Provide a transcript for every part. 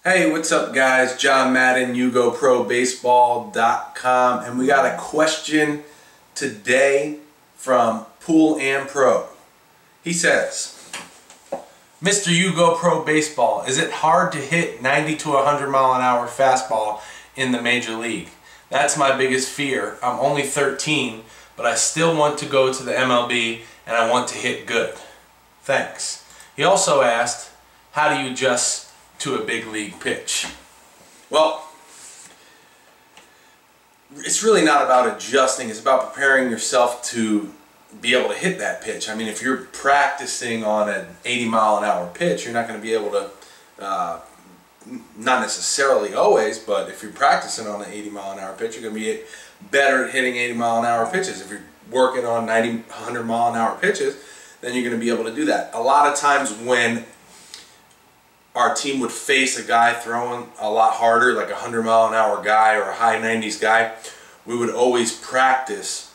Hey, what's up guys? John Madden, YouGoProBaseball.com, and we got a question today from Pool and Pro. He says, Mr. YouGo Pro Baseball, is it hard to hit 90 to 100 mile an hour fastball in the major league? That's my biggest fear. I'm only 13, but I still want to go to the MLB and I want to hit good. Thanks. He also asked, how do you adjust to a big league pitch? Well, it's really not about adjusting, it's about preparing yourself to be able to hit that pitch. I mean, if you're practicing on an 80 mile an hour pitch, you're not going to be able to, not necessarily always, but if you're practicing on an 80 mile an hour pitch, you're going to be better at hitting 80 mile an hour pitches. If you're working on 90, 100 mile an hour pitches, then you're going to be able to do that. A lot of times when our team would face a guy throwing a lot harder, like a 100 mile an hour guy or a high 90s guy, we would always practice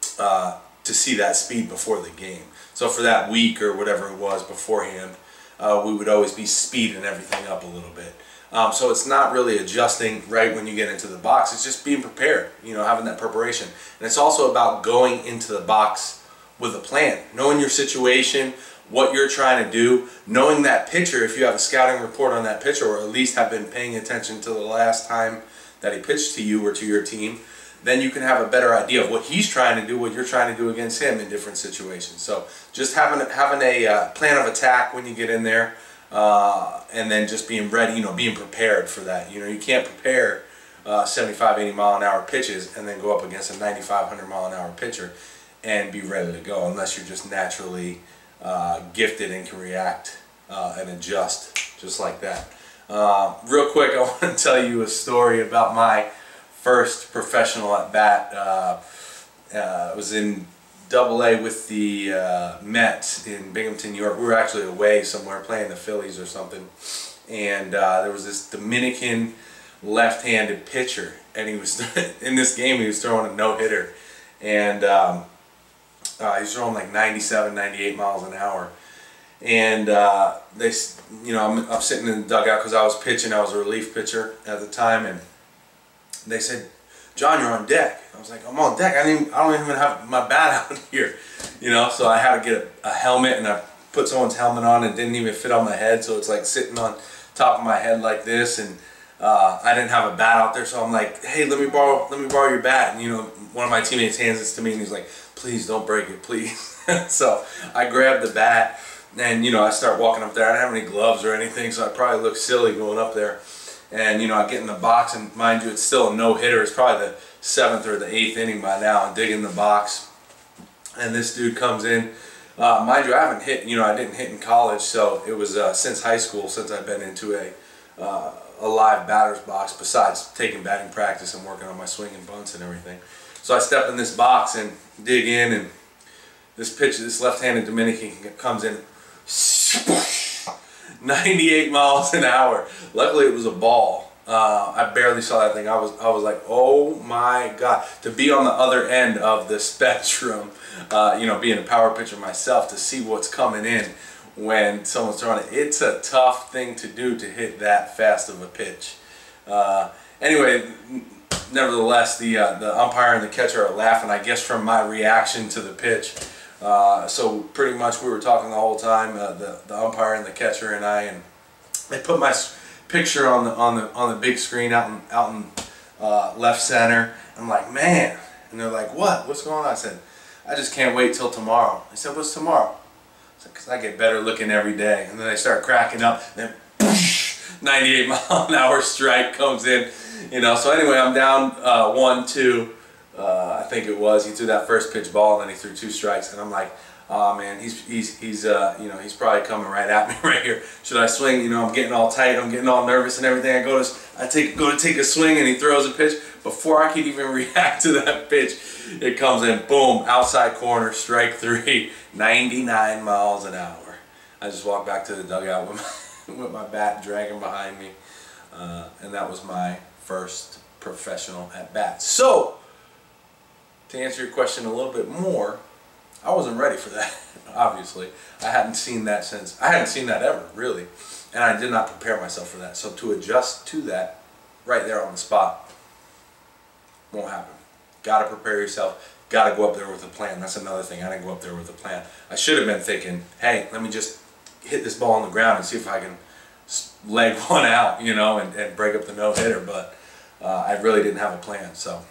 to see that speed before the game. So for that week or whatever it was beforehand, we would always be speeding everything up a little bit. So it's not really adjusting right when you get into the box, it's just being prepared, you know, having that preparation. And it's also about going into the box with a plan, knowing your situation, what you're trying to do, knowing that pitcher, if you have a scouting report on that pitcher or at least have been paying attention to the last time that he pitched to you or to your team, then you can have a better idea of what he's trying to do, what you're trying to do against him in different situations. So just having a plan of attack when you get in there, and then just being ready, you know, being prepared for that. You know, you can't prepare 75, 80 mile an hour pitches and then go up against a 95, 100 mile an hour pitcher and be ready to go, unless you're just naturally gifted and can react and adjust just like that. Real quick, I want to tell you a story about my first professional at bat. I was in AA with the Mets in Binghamton, New York. We were actually away somewhere playing the Phillies or something, and there was this Dominican left-handed pitcher, and he was in this game he was throwing a no-hitter, and he was throwing like 97, 98 miles an hour. And they, you know, I'm sitting in the dugout because I was pitching. I was a relief pitcher at the time, and they said, "John, you're on deck." I was like, "I'm on deck. I don't even have my bat out here," you know. So I had to get a helmet, and I put someone's helmet on. It didn't even fit on my head, so it's like sitting on top of my head like this. And I didn't have a bat out there, so I'm like, "Hey, let me borrow your bat." And you know, one of my teammates hands it to me, and he's like, "Please don't break it, please." So I grabbed the bat, and you know, I start walking up there. I didn't have any gloves or anything, so I probably looked silly going up there. And you know, I get in the box, and mind you, it's still a no-hitter. It's probably the 7th or the 8th inning by now. I dig in the box, and this dude comes in. Mind you, I haven't hit. You know, I didn't hit in college, so it was since high school since I've been into a live batter's box. Besides taking batting practice and working on my swing and bunts and everything. So I step in this box and dig in, and this left-handed Dominican comes in, 98 miles an hour. Luckily, it was a ball. I barely saw that thing. I was like, oh my God! To be on the other end of the spectrum, you know, being a power pitcher myself, to see what's coming in when someone's throwing it, it's a tough thing to do to hit that fast of a pitch. Anyway. Nevertheless, the umpire and the catcher are laughing, I guess, from my reaction to the pitch. So pretty much we were talking the whole time, the umpire and the catcher and I, and they put my picture on the big screen out in left center. I'm like, man, and they're like, what's going on? I said, I just can't wait till tomorrow. They said, what's tomorrow? I said, because I get better looking every day. And then they start cracking up, and then 98 mile an hour strike comes in. You know, so anyway, I'm down 1-2, I think it was. He threw that first pitch ball, and then he threw 2 strikes, and I'm like, oh man, he's you know, he's probably coming right at me right here. Should I swing? You know, I'm getting all tight, I'm getting all nervous and everything. I go to take a swing, and he throws a pitch. Before I could even react to that pitch, it comes in, boom, outside corner, strike 3, 99 miles an hour. I just walked back to the dugout with my bat dragging behind me, and that was my first professional at bat. So, to answer your question a little bit more, I wasn't ready for that, obviously. I hadn't seen that ever, really. And I did not prepare myself for that. So to adjust to that right there on the spot won't happen. Got to prepare yourself. Got to go up there with a plan. That's another thing. I didn't go up there with a plan. I should have been thinking, hey, let me just hit this ball on the ground and see if I can leg one out, you know, and break up the no-hitter. But I really didn't have a plan. So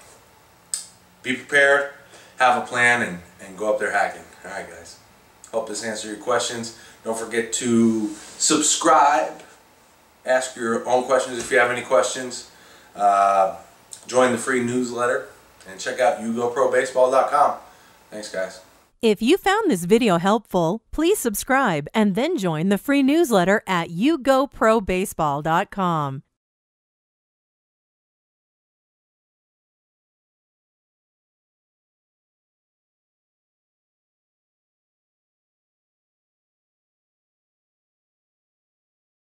be prepared, have a plan, and go up there hacking. All right, guys. Hope this answered your questions. Don't forget to subscribe. Ask your own questions if you have any questions. Join the free newsletter. And check out yougoprobaseball.com. Thanks, guys. If you found this video helpful, please subscribe and then join the free newsletter at yougoprobaseball.com.